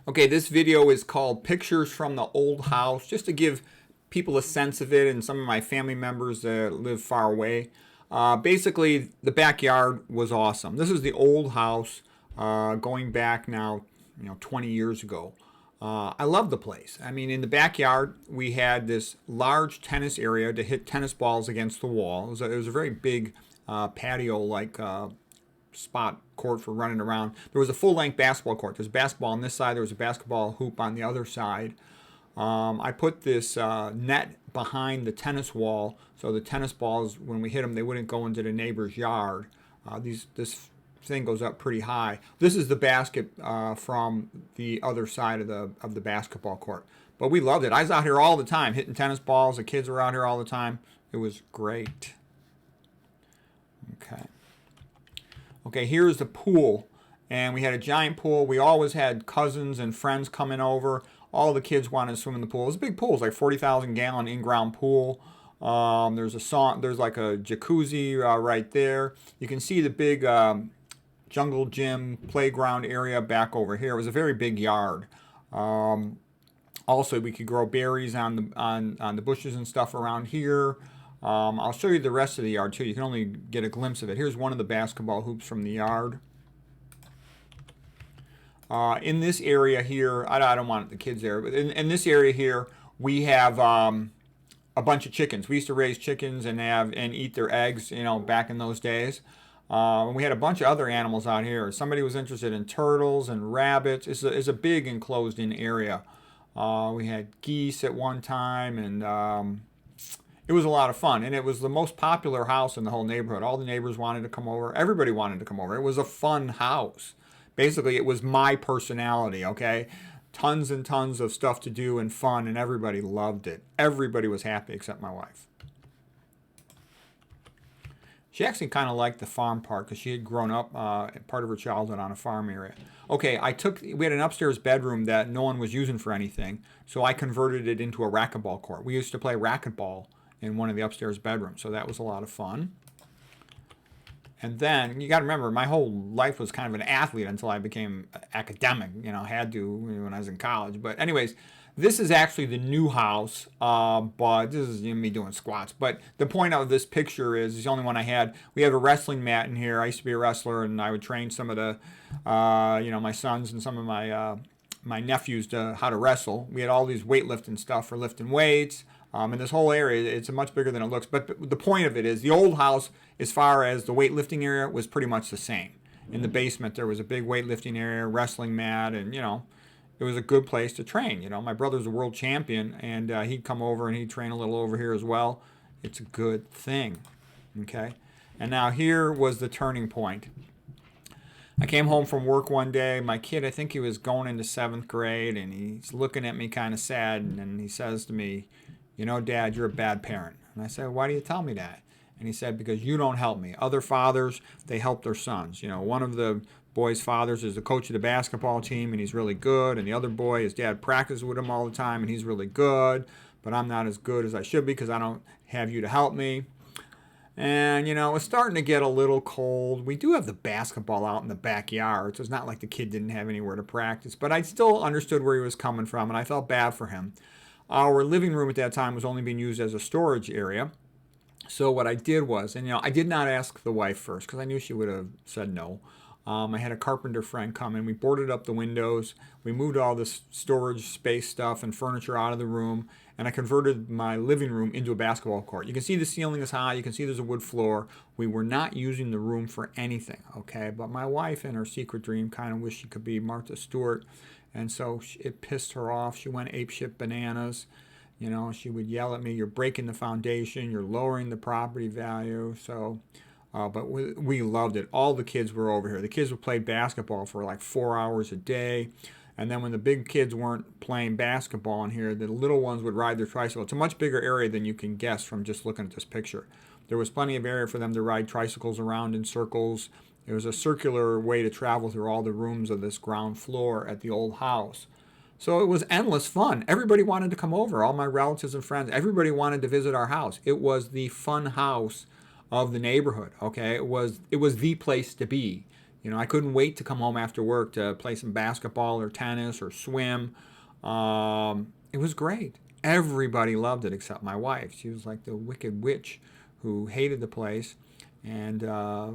Okay, this video is called Pictures from the Old House, just to give people a sense of it and some of my family members that live far away. Basically, the backyard was awesome. This is the old house going back now, 20 years ago. I love the place. I mean, in the backyard, we had this large tennis area to hit tennis balls against the wall. It was a very big patio-like spot court for running around. There was a full-length basketball court. There's a basketball on this side. There was a basketball hoop on the other side. I put this net behind the tennis wall so the tennis balls, when we hit them, they wouldn't go into the neighbor's yard. This thing goes up pretty high. This is the basket from the other side of the basketball court. But we loved it. I was out here all the time hitting tennis balls. The kids were out here all the time. It was great. Okay, here's the pool. And we had a giant pool. We always had cousins and friends coming over. All the kids wanted to swim in the pool. It was a big pool. It's like 40,000 gallon in-ground pool. There's like a jacuzzi right there. You can see the big jungle gym playground area back over here. It was a very big yard. Also, we could grow berries on the bushes and stuff around here. I'll show you the rest of the yard too. You can only get a glimpse of it. Here's one of the basketball hoops from the yard. In this area here, I don't want the kids there, but in this area here, we have a bunch of chickens. We used to raise chickens and eat their eggs, back in those days. We had a bunch of other animals out here. Somebody was interested in turtles and rabbits. It's a big enclosed-in area. We had geese at one time, and it was a lot of fun. And it was the most popular house in the whole neighborhood. All the neighbors wanted to come over. Everybody wanted to come over. It was a fun house. Basically, it was my personality, okay? Tons and tons of stuff to do and fun, and everybody loved it. Everybody was happy except my wife. She actually kind of liked the farm part because she had grown up part of her childhood on a farm area. Okay, we had an upstairs bedroom that no one was using for anything, so I converted it into a racquetball court. We used to play racquetball in one of the upstairs bedrooms, so that was a lot of fun. And then, you got to remember, my whole life was kind of an athlete until I became academic. Had to when I was in college. But anyways, this is actually the new house, but this is me doing squats. But the point of this picture is, it's the only one I had. We have a wrestling mat in here. I used to be a wrestler, and I would train some of the, my sons and some of my nephews how to wrestle. We had all these weightlifting stuff for lifting weights. And this whole area, it's much bigger than it looks. But the point of it is, the old house, as far as the weightlifting area, was pretty much the same. In the basement, there was a big weightlifting area, wrestling mat, and, it was a good place to train. My brother's a world champion, and he'd come over and he'd train a little over here as well. It's a good thing, okay? And now here was the turning point. I came home from work one day. My kid, I think he was going into 7th grade, and he's looking at me kind of sad, and he says to me, Dad, you're a bad parent. And I said, why do you tell me that? And he said, because you don't help me. Other fathers, they help their sons. One of the boy's fathers is the coach of the basketball team, and he's really good. And the other boy, his dad practices with him all the time, and he's really good. But I'm not as good as I should be because I don't have you to help me. And, it's starting to get a little cold. We do have the basketball out in the backyard, so it's not like the kid didn't have anywhere to practice. But I still understood where he was coming from, and I felt bad for him. Our living room at that time was only being used as a storage area. So what I did was, and I did not ask the wife first because I knew she would have said no. I had a carpenter friend come in. We boarded up the windows. We moved all this storage space stuff and furniture out of the room. And I converted my living room into a basketball court. You can see the ceiling is high. You can see there's a wood floor. We were not using the room for anything, okay? But my wife, in her secret dream, kind of wished she could be Martha Stewart. And so it pissed her off. She went apeshit bananas. She would yell at me, you're breaking the foundation, you're lowering the property value. So, but we loved it. All the kids were over here. The kids would play basketball for like 4 hours a day. And then when the big kids weren't playing basketball in here, the little ones would ride their tricycle. It's a much bigger area than you can guess from just looking at this picture. There was plenty of area for them to ride tricycles around in circles. It was a circular way to travel through all the rooms of this ground floor at the old house. So it was endless fun. Everybody wanted to come over. All my relatives and friends, everybody wanted to visit our house. It was the fun house of the neighborhood, okay? It was the place to be. You know, I couldn't wait to come home after work to play some basketball or tennis or swim. It was great. Everybody loved it except my wife. She was like the wicked witch who hated the place and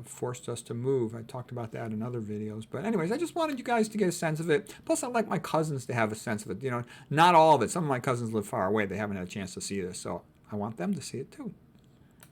forced us to move. I talked about that in other videos. But anyways, I just wanted you guys to get a sense of it. Plus, I'd like my cousins to have a sense of it. You know, not all of it. Some of my cousins live far away. They haven't had a chance to see this. So I want them to see it too.